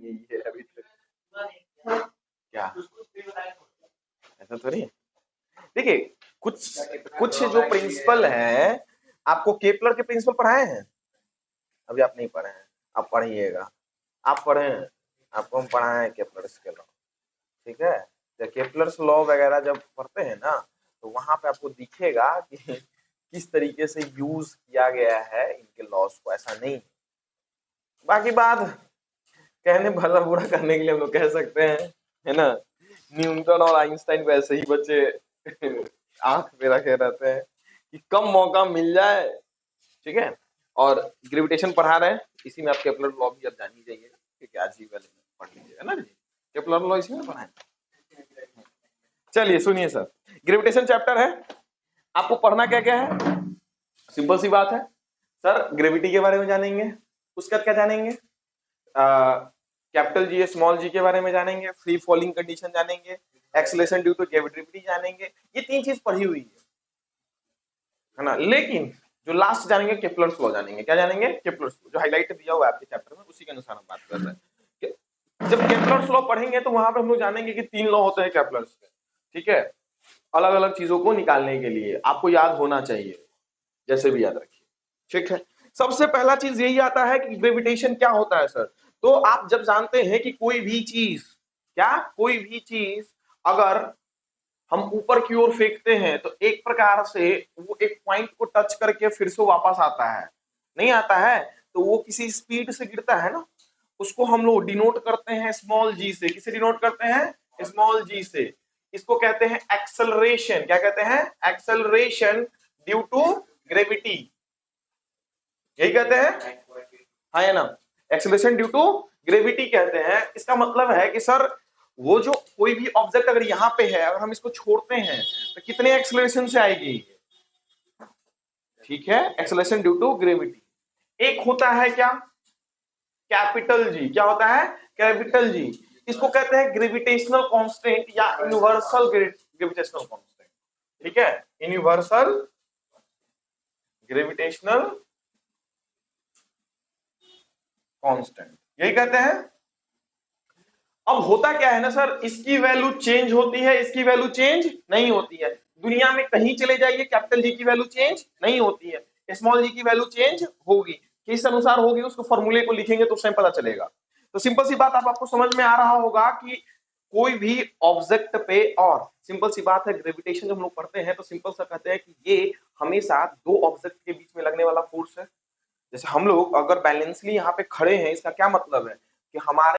यही है अभी तक। क्या ऐसा थोड़ी है। देखिए कुछ कुछ जो प्रिंसिपल है, आपको केपलर के प्रिंसिपल पढ़ाए हैं? अभी आप नहीं पढ़े हैं, आप पढ़िएगा। आप पढ़े हैं, आपको हम पढ़ाए हैं केपलर्स के लॉ, ठीक है। जब केपलर्स लॉ वगैरह जब पढ़ते हैं ना, तो वहां पे आपको दिखेगा कि किस तरीके से यूज किया गया है इनके लॉस को, ऐसा नहीं। बाकी बात कहने भला बुरा करने के लिए हम लोग कह सकते हैं, है ना। न्यूटन और आइंस्टाइन वैसे ही बच्चे आंख पे रखे रहते हैं कि कम मौका मिल जाए, ठीक है। और ग्रेविटेशन पढ़ा रहे हैं, इसी में आप केपलर लॉ भी अब जान ही जाइएगा कि क्या चीज वाले पढ़ लीजिएगा ना जी। केपलर लॉ इसी में पढ़ाएं। चलिए सुनिए सर, ग्रेविटेशन चैप्टर है, आपको पढ़ना क्या क्या है, सिंपल सी बात है सर। ग्रेविटी के बारे में जानेंगे, उसके बाद क्या जानेंगे, कैपिटल जी स्मॉल जी के बारे में जानेंगे, फ्री फॉलिंग कंडीशन जानेंगे, एक्सेलरेशन ड्यू टू ग्रेविटी जानेंगे। ये तीन चीज पढ़ी हुई है ना। लेकिन जो लास्ट जानेंगे केपलर्स लॉ जानेंगे। क्या जानेंगे? केपलर्स लॉ, जो हाईलाइट दिया हुआ है आपके चैप्टर में, उसी के अनुसार हम बात कर रहे हैं। जब केपलर्स लॉ पढ़ेंगे तो वहां पे हम लोग जानेंगे कि तीन लॉ होते हैं केपलर्स के, ठीक है। अलग अलग चीजों को निकालने के लिए आपको याद होना चाहिए, जैसे भी याद रखिए, ठीक है। सबसे पहला चीज यही आता है कि ग्रेविटेशन क्या होता है सर। तो आप जब जानते हैं कि कोई भी चीज, क्या कोई भी चीज अगर हम ऊपर की ओर फेंकते हैं तो एक प्रकार से वो एक पॉइंट को टच करके फिर से वापस आता है, नहीं आता है, तो वो किसी स्पीड से गिरता है ना, उसको हम लोग डिनोट करते हैं स्मॉल जी से। किसे डिनोट करते हैं? स्मॉल जी से। इसको कहते हैं एक्सेलरेशन। क्या कहते हैं? एक्सेलरेशन ड्यू टू ग्रेविटी, यही कहते हैं, हाँ या ना। एक्सेलरेशन ड्यू टू ग्रेविटी कहते हैं। इसका मतलब है कि सर वो जो कोई भी ऑब्जेक्ट अगर यहाँ पे है, अगर हम इसको छोड़ते हैं तो कितने एक्सेलरेशन से आएगी, ठीक है, एक्सेलरेशन ड्यू टू ग्रेविटी। एक होता है क्या, कैपिटल जी। क्या होता है? Capital G. इसको कहते हैं ग्रेविटेशनल कांस्टेंट या यूनिवर्सल ग्रेविटेशनल कांस्टेंट, ठीक है, यूनिवर्सल ग्रेविटेशनल कांस्टेंट, यही कहते हैं। अब होता क्या है ना सर, इसकी वैल्यू चेंज होती है, इसकी वैल्यू चेंज नहीं होती है। दुनिया में कहीं चले जाइए, कैपिटल जी की वैल्यू चेंज नहीं होती है, स्मॉल जी की वैल्यू चेंज होगी। किस अनुसार होगी, उसको फॉर्मूले को लिखेंगे तो उसमें पता चलेगा। तो सिंपल सी बात आपको समझ में आ रहा होगा कि कोई भी ऑब्जेक्ट पे, और सिंपल सी बात है ग्रेविटेशन जब हम लोग पढ़ते हैं तो सिंपल सा कहते हैं कि ये हमेशा दो ऑब्जेक्ट के बीच में लगने वाला फोर्स है। जैसे हम लोग अगर बैलेंसली यहाँ पे खड़े हैं, इसका क्या मतलब है कि हमारे